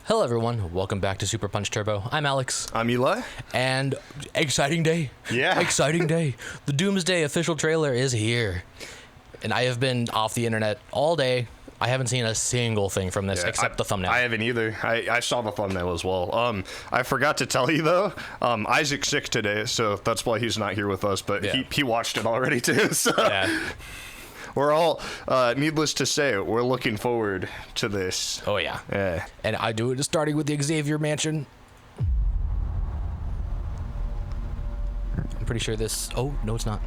Hello everyone, welcome back to Super Punch Turbo. I'm Alex. I'm Eli. And exciting day. Yeah. Exciting day. The Doomsday official trailer is here. And I have been off the internet all day. I haven't seen a single thing from this except the thumbnail. I haven't either. I saw the thumbnail as well. I forgot to tell you though, Isaac's sick today, so that's why he's not here with us, but he watched it already too. So we're all, needless to say, we're looking forward to this. Oh yeah. Yeah. And I do it starting with the Xavier Mansion. I'm pretty sure this... Oh, no it's not.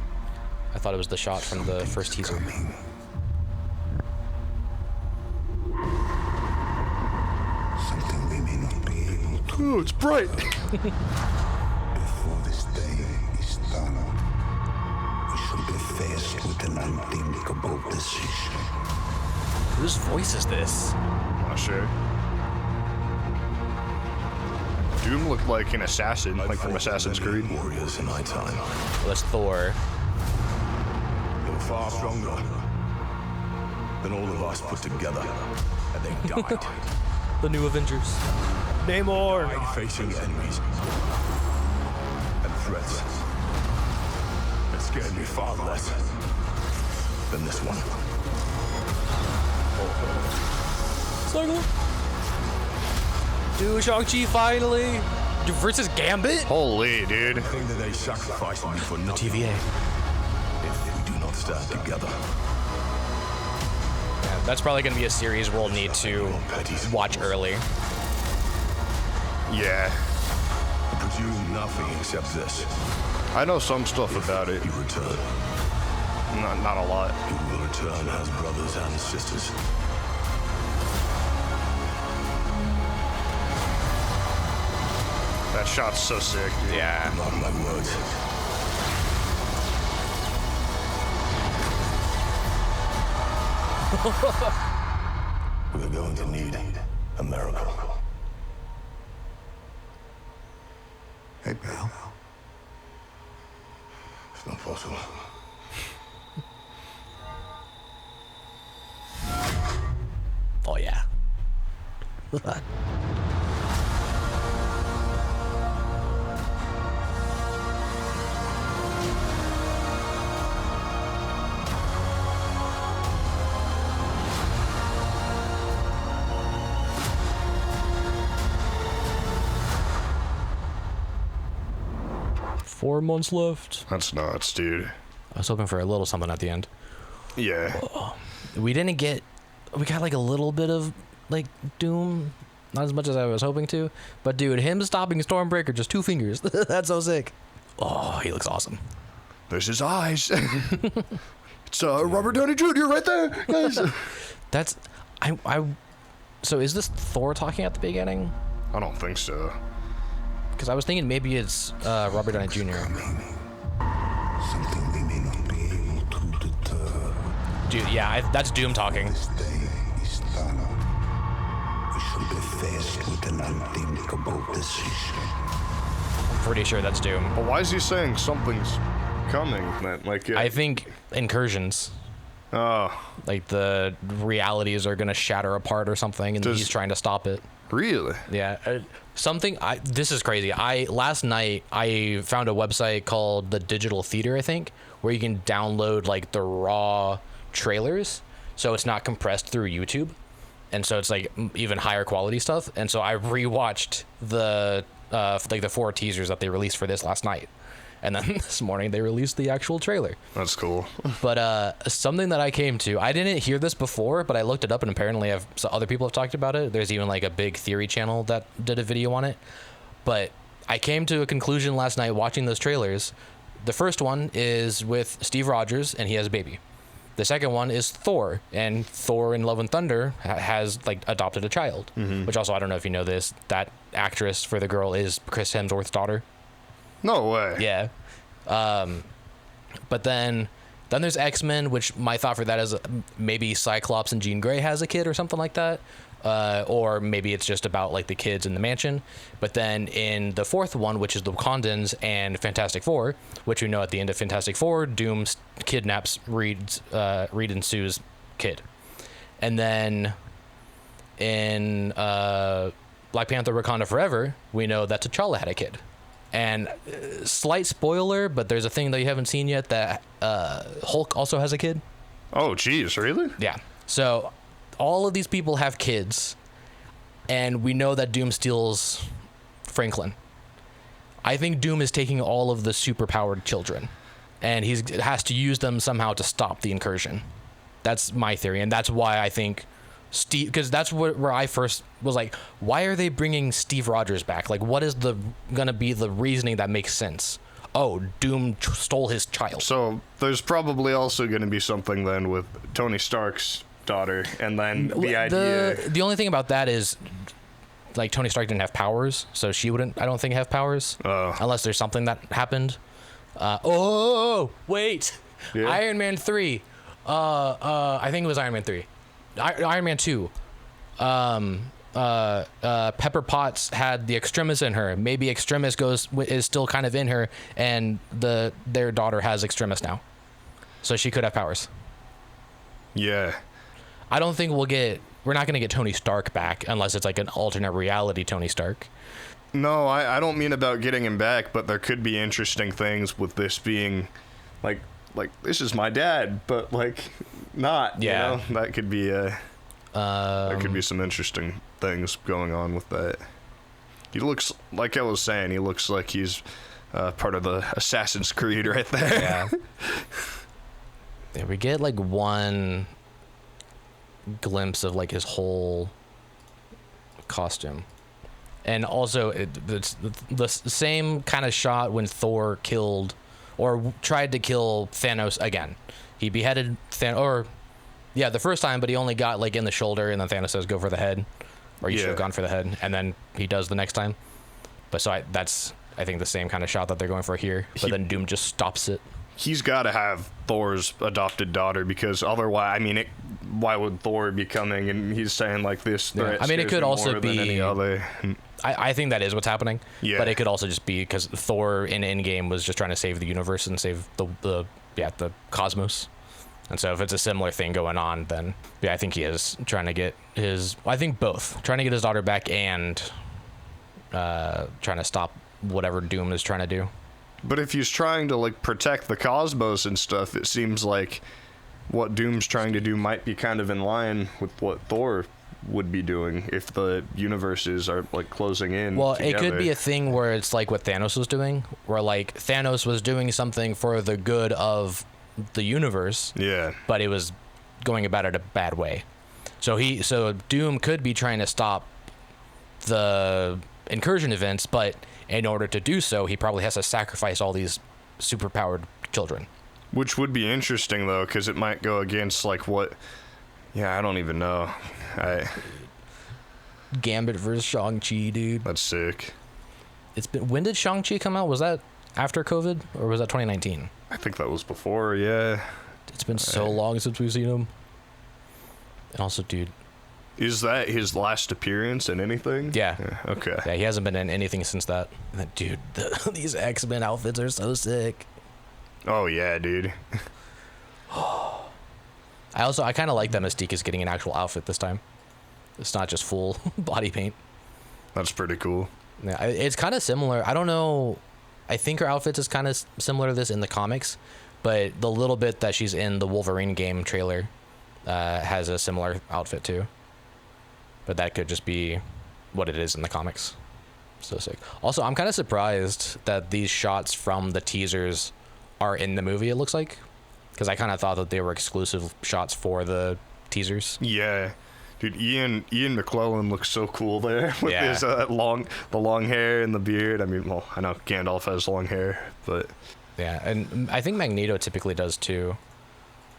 I thought it was the shot from the first teaser. Coming. Something we may not be able to. Oh, it's bright. Before this day is done, we shall be faced with an unthinkable decision. Whose voice is this? Not sure. Doom looked like an assassin, like from Assassin's Creed. Warriors in my time. Well, that's Thor. You're far stronger than all of us put together, and they died. The new Avengers. Namor! Facing enemies and threats that scared me far less than this one. Cycle. Dude, Shang-Chi finally! Dude, versus Gambit? Holy, dude. I think that they sacrificed me for nothing. TVA. If we do not stand together. Yeah, that's probably going to be a series we'll need to watch early. Yeah. I presume nothing except this. I know some stuff about it. You return. Not a lot. You will return as brothers and sisters. That shot's so sick, dude. Yeah. Mark my words. We're going to need a miracle. Hey, pal. It's not possible. Oh, yeah. 4 months left. That's nuts, dude. I was hoping for a little something at the end. Yeah. We got like a little bit of like Doom, not as much as I was hoping to, but dude, him stopping Stormbreaker, just 2 fingers. That's so sick. Oh, he looks awesome. There's his eyes. It's Robert Downey Jr. right there, guys. That's so is this Thor talking at the beginning? I don't think so. Because I was thinking maybe it's Robert Downey Jr. Something we may not be able to deter. Dude, yeah, that's Doom talking. This day is done. We shall be faced with an unthinkable decision. I'm pretty sure that's Doom. But why is he saying something's coming? Like, I think incursions. Oh, Like the realities are gonna shatter apart or something, and he's trying to stop it. really? Yeah, this is crazy. Last night I found a website called the Digital Theater, I think, where you can download like the raw trailers, so it's not compressed through YouTube, and so it's like even higher quality stuff. And so I rewatched the like the 4 teasers that they released for this last night, and then this morning they released the actual trailer. That's cool. But something that I came to, I didn't hear this before, but I looked it up, and apparently other people have talked about it. There's even like a big theory channel that did a video on it. But I came to a conclusion last night watching those trailers. The first one is with Steve Rogers, and he has a baby. The second one is Thor, and Thor in Love and Thunder has like adopted a child. Which also, I don't know if you know this, that actress for the girl is Chris Hemsworth's daughter. No way. Yeah. But then there's X-Men, which my thought for that is maybe Cyclops and Jean Grey has a kid or something like that. Or maybe it's just about like the kids in the mansion. But then in the fourth one, which is the Wakandans and Fantastic Four, which we know at the end of Fantastic Four, Doom kidnaps Reed and Sue's kid. And then in Black Panther Wakanda Forever, we know that T'Challa had a kid. And slight spoiler, but there's a thing that you haven't seen yet that Hulk also has a kid. Oh, geez, really? Yeah. So all of these people have kids, and we know that Doom steals Franklin. I think Doom is taking all of the superpowered children, and he has to use them somehow to stop the incursion. That's my theory, and that's why I think Steve, because that's where I first was like, why are they bringing Steve Rogers back? Like, what is gonna be the reasoning that makes sense? Oh, Doom stole his child. So there's probably also going to be something then with Tony Stark's daughter, and then the idea. The only thing about that is, like, Tony Stark didn't have powers, so she wouldn't, I don't think, have powers. Unless there's something that happened. Wait. Yeah. Iron Man 3. I think it was Iron Man 3. Iron Man 2. Pepper Potts had the Extremis in her. Maybe Extremis is still kind of in her, and their daughter has Extremis now, so she could have powers. Yeah. I don't think we're not gonna get Tony Stark back unless it's like an alternate reality Tony Stark. No, I don't mean about getting him back, but there could be interesting things with this being like this is my dad, but like not. Yeah. You know? That could be there could be some interesting things going on with that. He looks, like I was saying, he looks like he's part of the Assassin's Creed right there. Yeah. Yeah, we get like one glimpse of like his whole costume. And also, it's the same kind of shot when Thor killed or tried to kill Thanos again. He beheaded Thanos, the first time, but he only got like in the shoulder, and then Thanos says, "Go for the head," or you should have gone for the head, and then he does the next time. But so that's I think the same kind of shot that they're going for here. But then Doom just stops it. He's got to have Thor's adopted daughter, because otherwise, I mean, why would Thor be coming? And he's saying like this threat. I mean, it could also be any other. I think that is what's happening. Yeah. But it could also just be because Thor in Endgame was just trying to save the universe and save the cosmos. And so if it's a similar thing going on, then I think he is trying to get I think both. Trying to get his daughter back and trying to stop whatever Doom is trying to do. But if he's trying to like protect the cosmos and stuff, it seems like what Doom's trying to do might be kind of in line with what Thor would be doing if the universes are like closing in. Well, together. It could be a thing where it's like what Thanos was doing, where like Thanos was doing something for the good of the universe. Yeah. But it was going about it a bad way. So Doom could be trying to stop the incursion events, but in order to do so, he probably has to sacrifice all these superpowered children. Which would be interesting, though, because it might go against, like, what... Yeah, I don't even know. Gambit versus Shang-Chi, dude. That's sick. When did Shang-Chi come out? Was that after COVID, or was that 2019? I think that was before, yeah. It's been so long since we've seen him. And also, dude... Is that his last appearance in anything? Yeah. Okay. Yeah, he hasn't been in anything since that. And then, dude, these X-Men outfits are so sick. Oh, yeah, dude. I kind of like that Mystique is getting an actual outfit this time. It's not just full body paint. That's pretty cool. Yeah, it's kind of similar. I don't know. I think her outfit is kind of similar to this in the comics, but the little bit that she's in the Wolverine game trailer has a similar outfit too. But that could just be what it is in the comics. So sick. Also, I'm kind of surprised that these shots from the teasers are in the movie, it looks like. Because I kind of thought that they were exclusive shots for the teasers. Yeah. Dude, Ian McClellan looks so cool there with his the long hair and the beard. I mean, well, I know Gandalf has long hair, but... Yeah, and I think Magneto typically does too.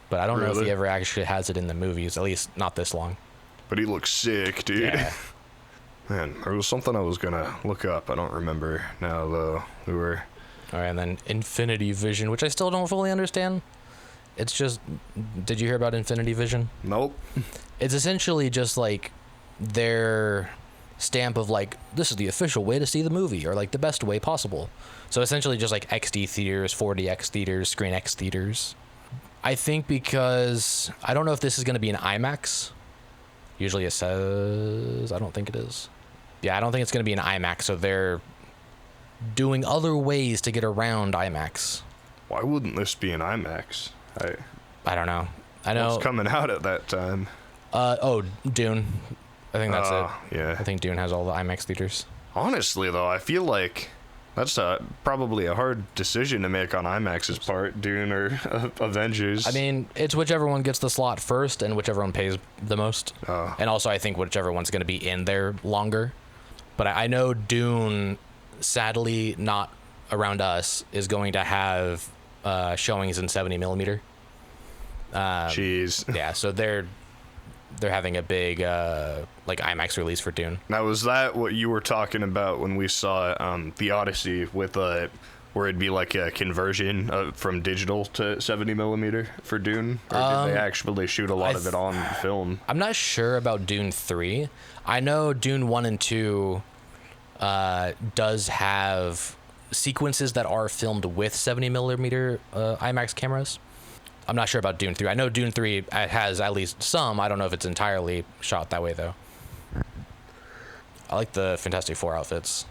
But I don't know if he ever actually has it in the movies, at least not this long. But he looks sick, dude. Yeah. Man, there was something I was gonna look up. I don't remember now, though. All right, and then Infinity Vision, which I still don't fully understand. It's just... Did you hear about Infinity Vision? Nope. It's essentially just, like, their stamp of, like, this is the official way to see the movie, or, like, the best way possible. So, essentially just, like, XD theaters, 4DX theaters, Screen X theaters. I think because... I don't know if this is going to be an IMAX. Usually it says... I don't think it is. Yeah, I don't think it's going to be an IMAX, so they're doing other ways to get around IMAX. Why wouldn't this be an IMAX? I don't know. I know. What's coming out at that time? Dune. I think that's it. Yeah. I think Dune has all the IMAX theaters. Honestly, though, I feel like that's probably a hard decision to make on IMAX's part, Dune or Avengers. I mean, it's whichever one gets the slot first and whichever one pays the most. And also, I think whichever one's going to be in there longer. But I know Dune, sadly not around us, is going to have showings in 70 millimeter. Jeez. Yeah, so they're having a big like IMAX release for Dune. Now, was that what you were talking about when we saw the Odyssey with where it'd be like a conversion from digital to 70 millimeter for Dune, or did they actually shoot a lot of it on film? I'm not sure about Dune 3. I know Dune 1 and 2 does have sequences that are filmed with 70 millimeter IMAX cameras. I'm not sure about Dune 3. I know Dune 3 has at least some. I don't know if it's entirely shot that way, though. I like the Fantastic Four outfits.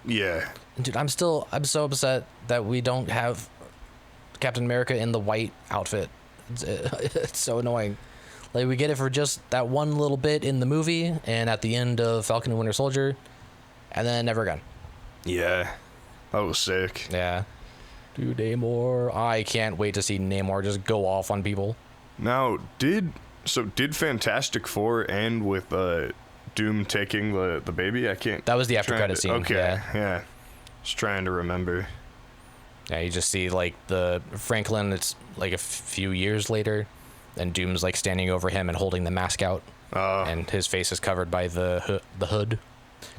Yeah. Dude, I'm so upset that we don't have Captain America in the white outfit. It's so annoying. Like, we get it for just that one little bit in the movie and at the end of Falcon and Winter Soldier, and then never again. Yeah. That was sick. Yeah. Dude, Namor. I can't wait to see Namor just go off on people. Now, did Fantastic Four end with Doom taking the baby? I can't. That was the after credit scene. Okay, yeah. Just trying to remember. Yeah, you just see like the Franklin. It's like a few years later, and Doom's like standing over him and holding the mask out, and his face is covered by the hood.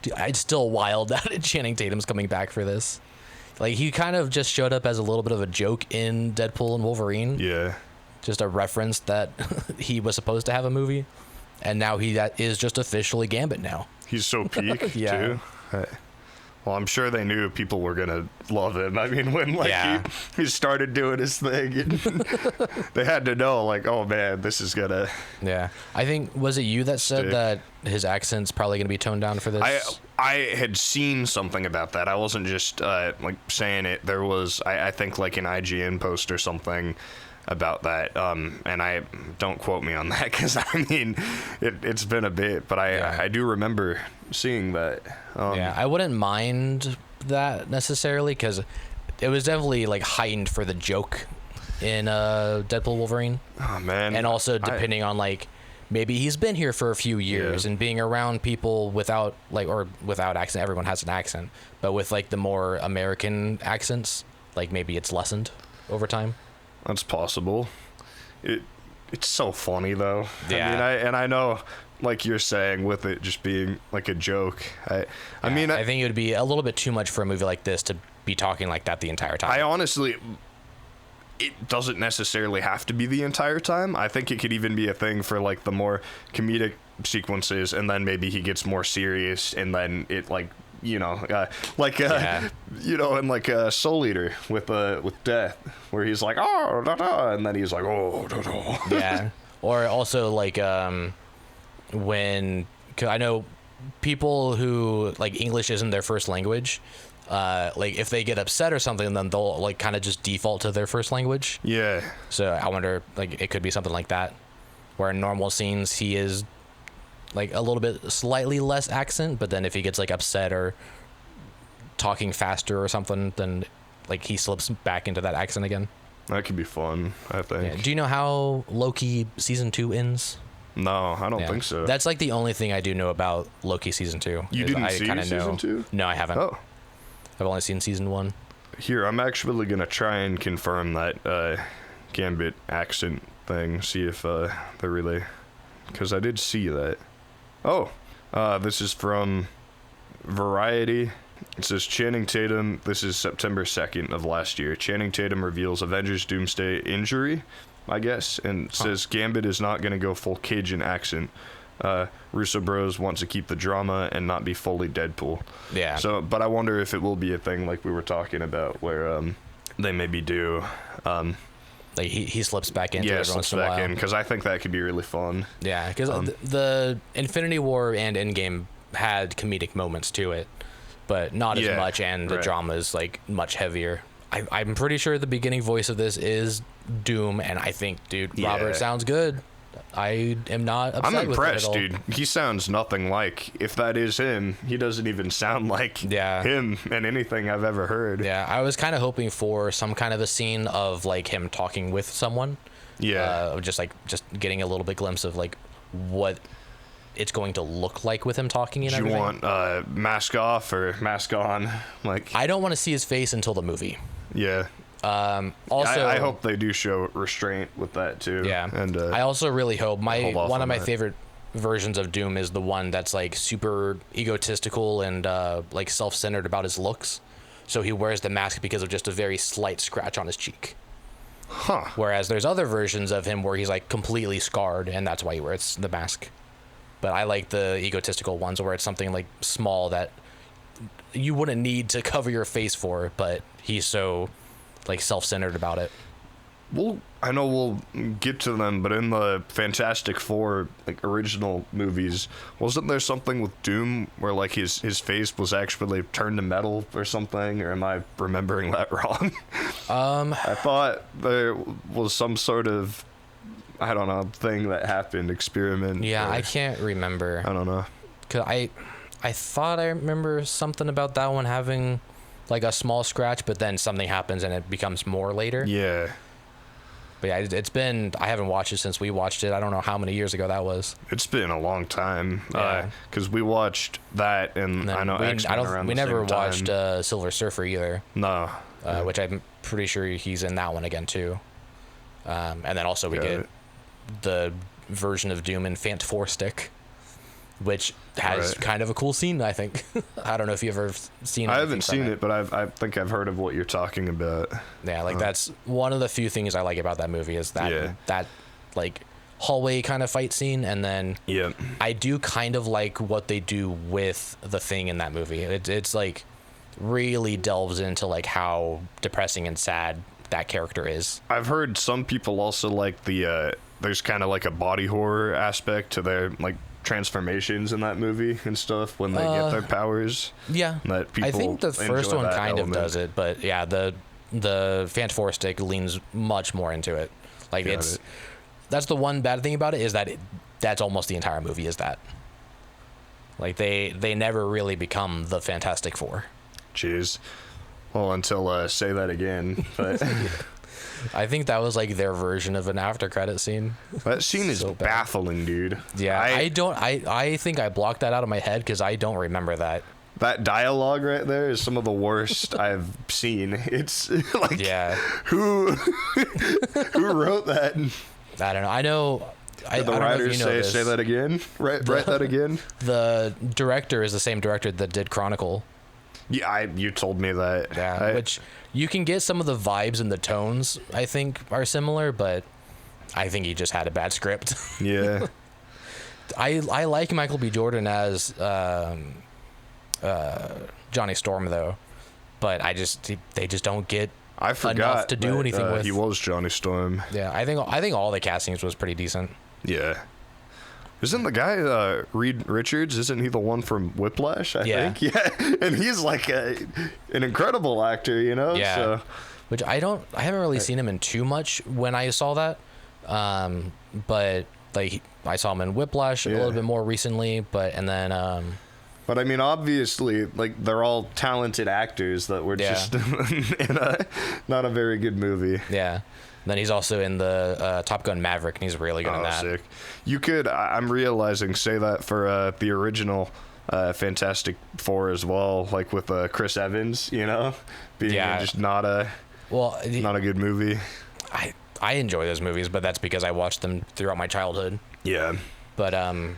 Dude, I'm still wild that Channing Tatum's coming back for this. Like, he kind of just showed up as a little bit of a joke in Deadpool and Wolverine. Yeah. Just a reference that he was supposed to have a movie. And now that is just officially Gambit now. He's so peak, yeah. too. Well, I'm sure they knew people were going to love him. I mean, when he started doing his thing, they had to know, like, oh, man, this is going to... Yeah. I think, was it you that said that his accent's probably going to be toned down for this? I had seen something about that. I wasn't just, like, saying it. There was, I think, like, an IGN post or something about that. And I don't quote me on that, because, I mean, it's been a bit. But I do remember seeing that. Yeah, I wouldn't mind that necessarily, because it was definitely, like, heightened for the joke in Deadpool Wolverine. Oh, man. And also depending on, like, maybe he's been here for a few years and being around people without accent. Everyone has an accent, but with like the more American accents, like maybe it's lessened over time. That's possible. It's so funny though. Yeah. I mean, I know, like you're saying, with it just being like a joke. I mean, I think it would be a little bit too much for a movie like this to be talking like that the entire time. I honestly, it doesn't necessarily have to be the entire time. I think it could even be a thing for like the more comedic sequences, and then maybe he gets more serious, and then it like, you know, you know, and like Soul Eater with Death, where he's like, oh, da, da, and then he's like, oh, da, da. Yeah. Or also like when, 'cause I know people who like English isn't their first language. Like if they get upset or something, then they'll like kind of just default to their first language. Yeah. So I wonder, like, it could be something like that, where in normal scenes he is like a little bit slightly less accent, but then if he gets like upset or talking faster or something, then like he slips back into that accent again. That could be fun, I think. Yeah. Do you know how Loki season 2 ends? No, I don't think so. That's like the only thing I do know about Loki season 2. You didn't see season 2? No, I haven't. Oh. I've only seen season 1. Here, I'm actually going to try and confirm that Gambit accent thing, see if they're really... Because I did see that. Oh, this is from Variety. It says, Channing Tatum, this is September 2nd of last year. Channing Tatum reveals Avengers Doomsday injury, I guess, and says Gambit is not going to go full Cajun accent. Russo Bros wants to keep the drama and not be fully Deadpool. Yeah. So, but I wonder if it will be a thing like we were talking about, where they maybe do. Like he slips back into it every once in a while. Because I think that could be really fun. Yeah, because the Infinity War and Endgame had comedic moments to it, but not as much, and the drama is like much heavier. I'm pretty sure the beginning voice of this is Doom, and I think, dude, Robert sounds good. I am not upset. I'm impressed, with it at all. dude. He sounds nothing like, if that is him, he doesn't even sound like him in anything I've ever heard. Yeah, I was kind of hoping for some kind of a scene of like him talking with someone. Yeah. Just getting a little bit glimpse of like what it's going to look like with him talking and everything. Do you want mask off or mask on? Like, I don't want to see his face until the movie. Yeah. Also, I hope they do show restraint with that too. Yeah. And I also really hope one of my that. favorite versions of Doom is the one that's like super egotistical and like self-centered about his looks. So he wears the mask because of just a very slight scratch on his cheek. Huh. Whereas there's other versions of him where he's like completely scarred and that's why he wears the mask. But I like the egotistical ones where it's something like small that you wouldn't need to cover your face for, but he's so like self-centered about it. Well, I know we'll get to them, but in the Fantastic Four like original movies, wasn't there something with Doom where like his face was actually turned to metal or something? Or am I remembering that wrong? I thought there was some sort of, I don't know, thing that happened, experiment. Yeah, I can't remember. I don't know. 'Cause I thought I remember something about that one having like a small scratch, but then something happens and it becomes more later. Yeah. But yeah, it's been, I haven't watched it since we watched it. I don't know how many years ago that was. It's been a long time. Yeah. Because we watched that, and I know X-Men around we the never same time. watched Silver Surfer either. No. Which I'm pretty sure he's in that one again too. And then also we get the version of Doom in Fant 4 Stick, which has kind of a cool scene, I think. I don't know if you've ever seen it. I haven't seen it, but I think I've heard of what you're talking about. Yeah, like that's one of the few things I like about that movie is that like hallway kind of fight scene, and then I do kind of like what they do with the Thing in that movie. It's like really delves into like how depressing and sad that character is. I've heard some people also like the there's kind of like a body horror aspect to their like transformations in that movie and stuff when they get their powers. Yeah, that people I think the first one kind of does it, but yeah, the Fant 4 Stick leans much more into it. Like that's the one bad thing about it is that that's almost the entire movie is that. Like they never really become the Fantastic Four. Jeez. Well, until Say That Again, but I think that was like their version of an after credit scene. That scene is so baffling, dude. Yeah, I think I blocked that out of my head because I don't remember that. That dialogue right there is some of the worst I've seen. It's like, who wrote that? I don't know. I know. Did the writers say that again? Write that again? The director is the same director that did Chronicle. Yeah, you told me that. Yeah, which you can get some of the vibes and the tones, I think, are similar, but I think he just had a bad script. Yeah. I like Michael B. Jordan as Johnny Storm, though, but they just don't get enough to do anything with. He was Johnny Storm. Yeah, I think all the castings was pretty decent. Yeah. Isn't the guy Reed Richards? Isn't he the one from Whiplash? I think. Yeah, and he's like an incredible actor, you know. Yeah. So. Which I haven't really seen him in too much when I saw that, but like I saw him in Whiplash a little bit more recently, but But I mean, obviously, like they're all talented actors that were just in not a very good movie. Yeah. Then he's also in the Top Gun Maverick, and he's really good in that. Sick. You could, I'm realizing, say that for the original Fantastic Four as well, like with Chris Evans, you know, being just not a good movie. I enjoy those movies, but that's because I watched them throughout my childhood. Yeah. But I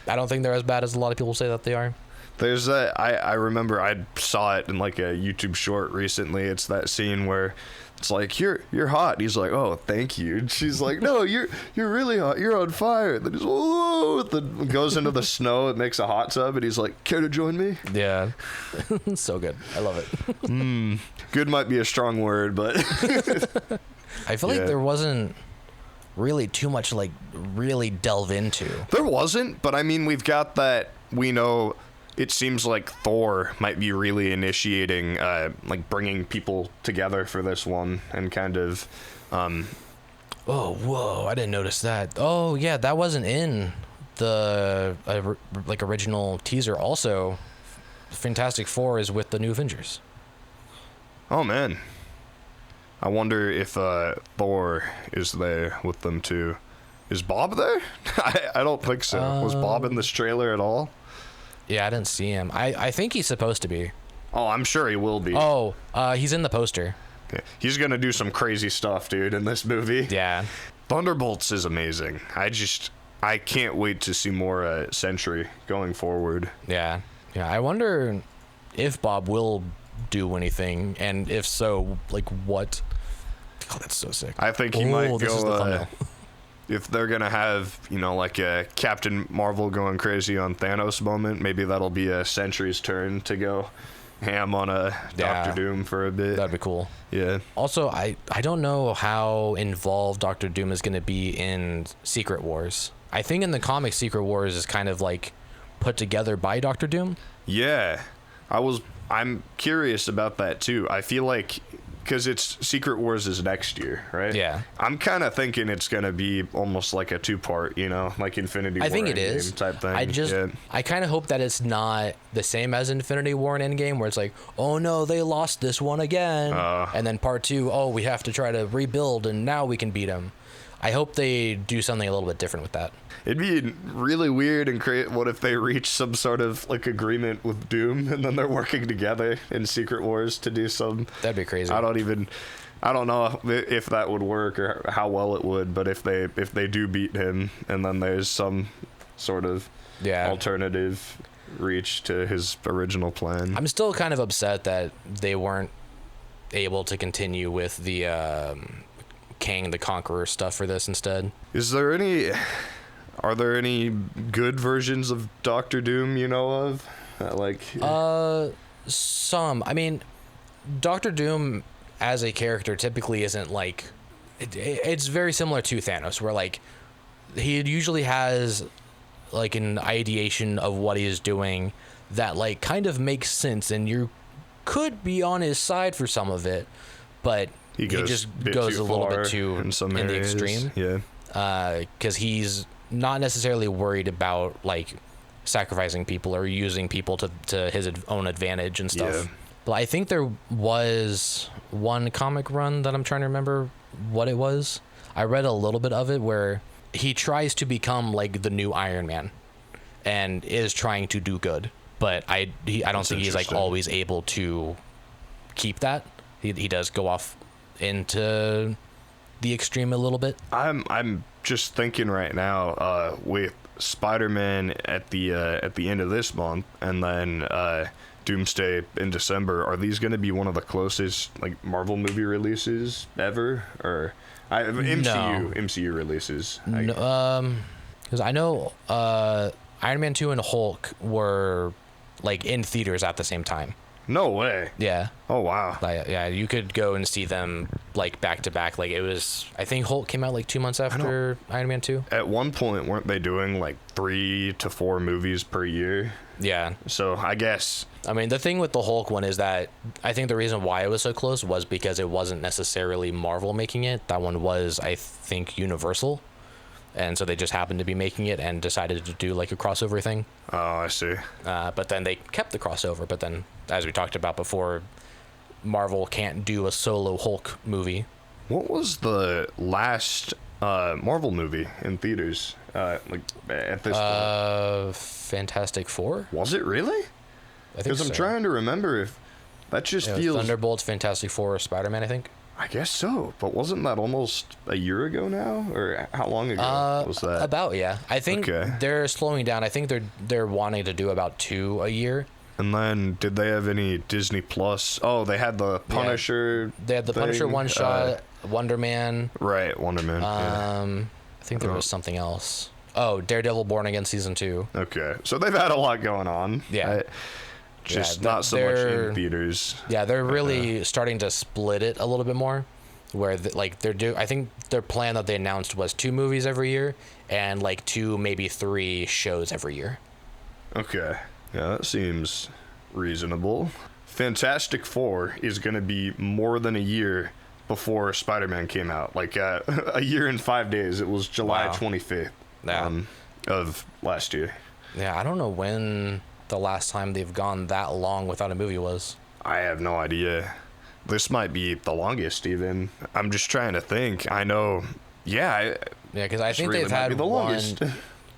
don't think they're as bad as a lot of people say that they are. There's that. I remember I saw it in like a YouTube short recently. It's that scene where it's like, you're hot. He's like, oh, thank you. And she's like, no, you're really hot. You're on fire. Then he's goes into the snow. It makes a hot tub, and he's like, care to join me? Yeah, so good. I love it. Good might be a strong word, but I feel like there wasn't really too much like really delve into. There wasn't, but I mean, we've got that. We know it seems like Thor might be really initiating, like bringing people together for this one and kind of. Oh, whoa! I didn't notice that. Oh, yeah, that wasn't in the like original teaser. Also, Fantastic Four is with the new Avengers. Oh man, I wonder if Thor is there with them too. Is Bob there? I don't think so. Was Bob in this trailer at all? Yeah, I didn't see him. I think he's supposed to be. Oh, I'm sure he will be. Oh, he's in the poster. Yeah. He's gonna do some crazy stuff, dude, in this movie. Yeah. Thunderbolts is amazing. I can't wait to see more Sentry going forward. Yeah. Yeah. I wonder if Bob will do anything, and if so, like what? Oh, that's so sick. I think he might this is the go. thumbnail. If they're gonna have, like a Captain Marvel going crazy on Thanos moment, maybe that'll be a Sentry's turn to go ham on a Doctor Doom for a bit. That'd be cool. Yeah. Also, I don't know how involved Doctor Doom is going to be in Secret Wars. I think in the comics, Secret Wars is kind of like put together by Doctor Doom. Yeah. I'm curious about that too. I feel like, because it's Secret Wars is next year, right? Yeah. I'm kind of thinking it's going to be almost like a 2-part, like Infinity War. I think it is. Type thing. I kind of hope that it's not the same as Infinity War and Endgame, where it's like, oh no, they lost this one again. And then part 2, oh, we have to try to rebuild and now we can beat them. I hope they do something a little bit different with that. It'd be really weird and what if they reach some sort of like agreement with Doom and then they're working together in Secret Wars to do some. That'd be crazy. I don't know if that would work or how well it would, but if they do beat him and then there's some sort of alternative reach to his original plan. I'm still kind of upset that they weren't able to continue with the Kang the Conqueror stuff for this instead. Are there any good versions of Doctor Doom you know of? Some. I mean, Doctor Doom as a character typically isn't like... It's very similar to Thanos, where like he usually has like an ideation of what he is doing that like kind of makes sense, and you could be on his side for some of it, but he just goes a little bit too in the extreme. Yeah. Because he's not necessarily worried about like sacrificing people or using people to his own advantage and stuff. Yeah. But I think there was one comic run that I'm trying to remember what it was. I read a little bit of it where he tries to become like the new Iron Man and is trying to do good, but I don't think he's like always able to keep that. He does go off into the extreme a little bit. I'm just thinking right now with Spider-Man at the end of this month and then Doomsday in December, are these going to be one of the closest like Marvel movie releases ever, or MCU releases? Because I know Iron Man 2 and Hulk were like in theaters at the same time. No way. Yeah. Oh wow. Yeah, you could go and see them like back to back. Like it was, I think Hulk came out like 2 months after Iron Man 2. At one point, weren't they doing like 3 to 4 movies per year? Yeah. So I guess. I mean, the thing with the Hulk one is that I think the reason why it was so close was because it wasn't necessarily Marvel making it. That one was, I think, Universal. And so they just happened to be making it and decided to do like a crossover thing. Oh, I see. But then they kept the crossover. But then, as we talked about before, Marvel can't do a solo Hulk movie. What was the last Marvel movie in theaters? Like at this point? Fantastic Four? Was it really? I think so. Because I'm trying to remember if that just feels... Thunderbolts, Fantastic Four, Spider-Man, I think. I guess so, but wasn't that almost a year ago now, or how long ago was that? About, yeah. I think they're slowing down. I think they're wanting to do about 2 a year. And then, did they have any Disney Plus? Oh, they had the Punisher. They had the Punisher one shot, Wonder Man. Right, Wonder Man. I think there was something else. Oh, Daredevil Born Again Season 2. Okay, so they've had a lot going on. Yeah. Just not so much in theaters. Yeah, they're really starting to split it a little bit more, where I think their plan that they announced was 2 movies every year and like 2, maybe 3 shows every year. Okay. Yeah, that seems reasonable. Fantastic Four is going to be more than a year before Spider-Man came out. Like a year and 5 days. It was July 25th of last year. Yeah, I don't know when the last time they've gone that long without a movie was. I have no idea. This might be the longest even. I'm just trying to think. I know. Yeah. Yeah, because I think they've had the longest.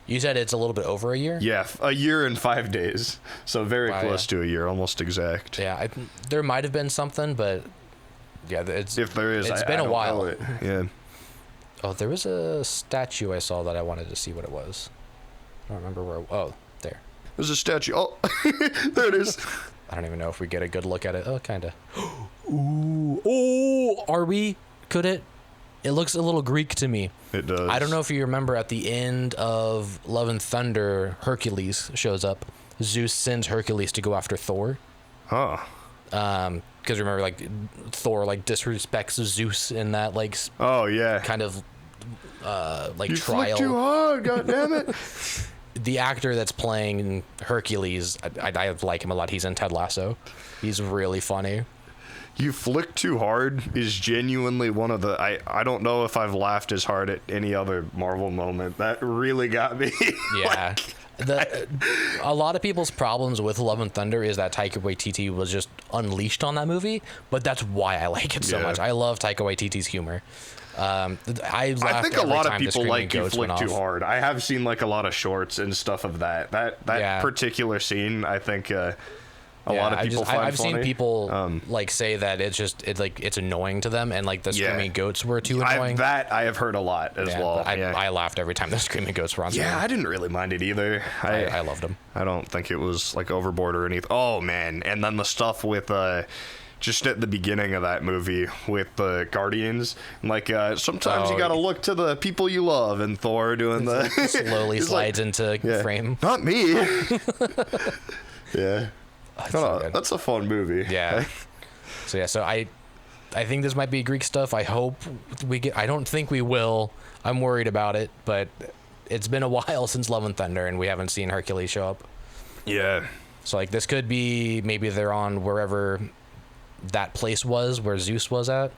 You said it's a little bit over a year? Yeah, a year and 5 days. So very close to a year, almost exact. Yeah, there might have been something, but yeah, if there is, it's been a while. Yeah. Oh, there was a statue I saw that I wanted to see what it was. I don't remember where. Oh, there. There's a statue. Oh, there it is. I don't even know if we get a good look at it. Oh, kind of. Ooh. Oh, are we? Could it? It looks a little Greek to me. It does. I don't know if you remember at the end of Love and Thunder, Hercules shows up. Zeus sends Hercules to go after Thor. Huh. Because remember, like, Thor, like, disrespects Zeus in that, like... Oh, yeah. Kind of, like, you trial. You too hard, goddammit. The actor that's playing Hercules, I like him a lot. He's in Ted Lasso. He's really funny. You flick too hard is genuinely one of the... I don't know if I've laughed as hard at any other Marvel moment. That really got me. Yeah. A lot of people's problems with Love and Thunder is that Taika Waititi was just unleashed on that movie, but that's why I like it so much. I love Taika Waititi's humor. I think a lot of people like you flick too hard. I have seen like a lot of shorts and stuff of that particular scene. I think a lot of people find I've funny. seen people like say that it's annoying to them, and like the screaming goats were too annoying. I have heard a lot as well. I laughed every time the screaming goats were on screen. Yeah, I didn't really mind it either. I loved them. I don't think it was like overboard or anything. Oh man, and then the stuff with just at the beginning of that movie with the Guardians, like sometimes you gotta look to the people you love, and Thor doing the slowly slides into frame. Not me. Yeah. So that's a fun movie. Yeah. So I think this might be Greek stuff. I hope we get. I don't think we will. I'm worried about it, but it's been a while since Love and Thunder, and we haven't seen Hercules show up. Yeah. So like this could be maybe they're on wherever that place was where Zeus was at,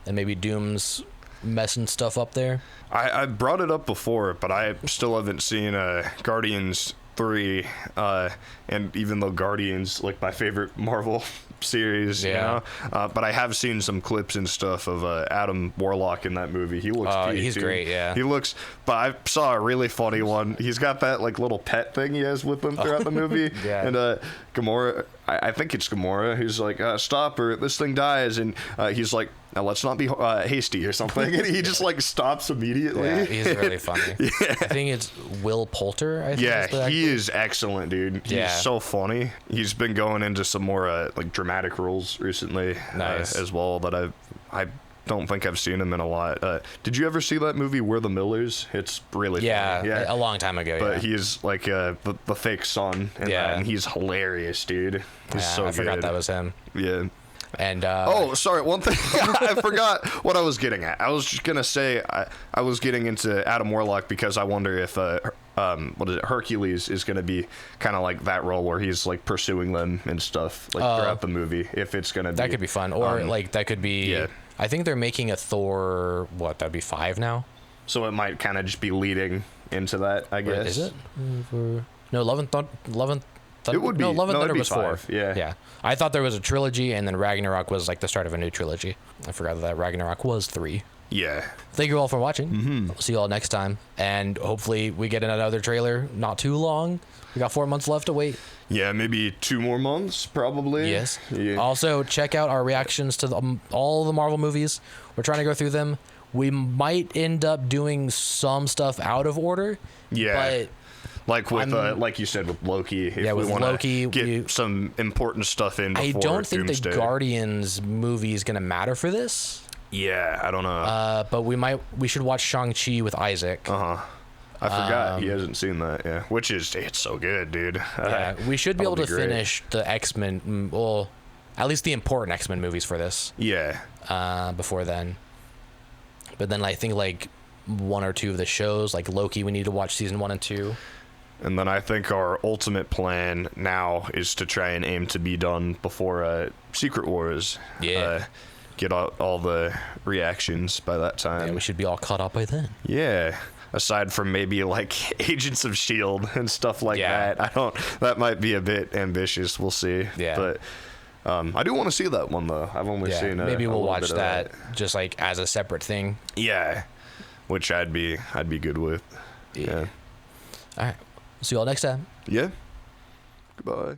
and maybe Doom's messing stuff up there. I brought it up before, but I still haven't seen Guardians 3, and even though Guardians like my favorite Marvel series, you know, but I have seen some clips and stuff of Adam Warlock in that movie. He looks he's great. He looks, but I saw a really funny one. He's got that like little pet thing he has with him throughout the movie. And Gamora, I think it's Gamora, who's like, stop or this thing dies, and he's like, now let's not be hasty or something, and he just like stops immediately. Yeah, he's really funny. I think it's Will Poulter. I think he is excellent, dude. He's so funny. He's been going into some more like dramatic roles recently, as well, that I don't think I've seen him in a lot. Did you ever see that movie We're the Millers? It's really funny. Yeah, a long time ago. But he's like the fake son in that, and he's hilarious, dude. He's so good. I forgot that was him. Yeah. And sorry, one thing I forgot what I was getting at. I was just gonna say I was getting into Adam Warlock because I wonder if Hercules is gonna be kind of like that role where he's like pursuing them and stuff like throughout the movie. If it's gonna be, that could be fun, or like that could be. Yeah. I think they're making a Thor. What, that'd be 5 now. So it might kind of just be leading into that, I guess. Is it? No, Love and Thunder. It would be. Love and Thunder was 4. 4. Yeah. I thought there was a trilogy, and then Ragnarok was like the start of a new trilogy. I forgot that Ragnarok was 3. Yeah. Thank you all for watching. We'll see you all next time, and hopefully we get another trailer not too long. We got 4 months left to wait. Yeah, maybe 2 more months, probably. Yes. Yeah. Also, check out our reactions to all the Marvel movies. We're trying to go through them. We might end up doing some stuff out of order. Yeah. But like with, like you said, with Loki. If with Loki, get some important stuff in before I don't think Doomsday. the Guardians movie is going to matter for this. Yeah, I don't know. But we should watch Shang-Chi with Isaac. I forgot he hasn't seen that. Yeah, which is it's so good, dude. We should be able to finish the X-Men. Well, at least the important X-Men movies for this. Yeah. Before then. But then I think like 1 or 2 of the shows, like Loki, we need to watch season 1 and 2. And then I think our ultimate plan now is to try and aim to be done before Secret Wars. Yeah. Get all the reactions by that time. Yeah, we should be all caught up by then. Yeah. Aside from maybe like Agents of S.H.I.E.L.D. and stuff like that. That might be a bit ambitious. We'll see. Yeah. But I do want to see that one, though. I've only seen maybe we'll watch that just like as a separate thing. Yeah. Which I'd be good with. Yeah. All right. See you all next time. Yeah. Goodbye.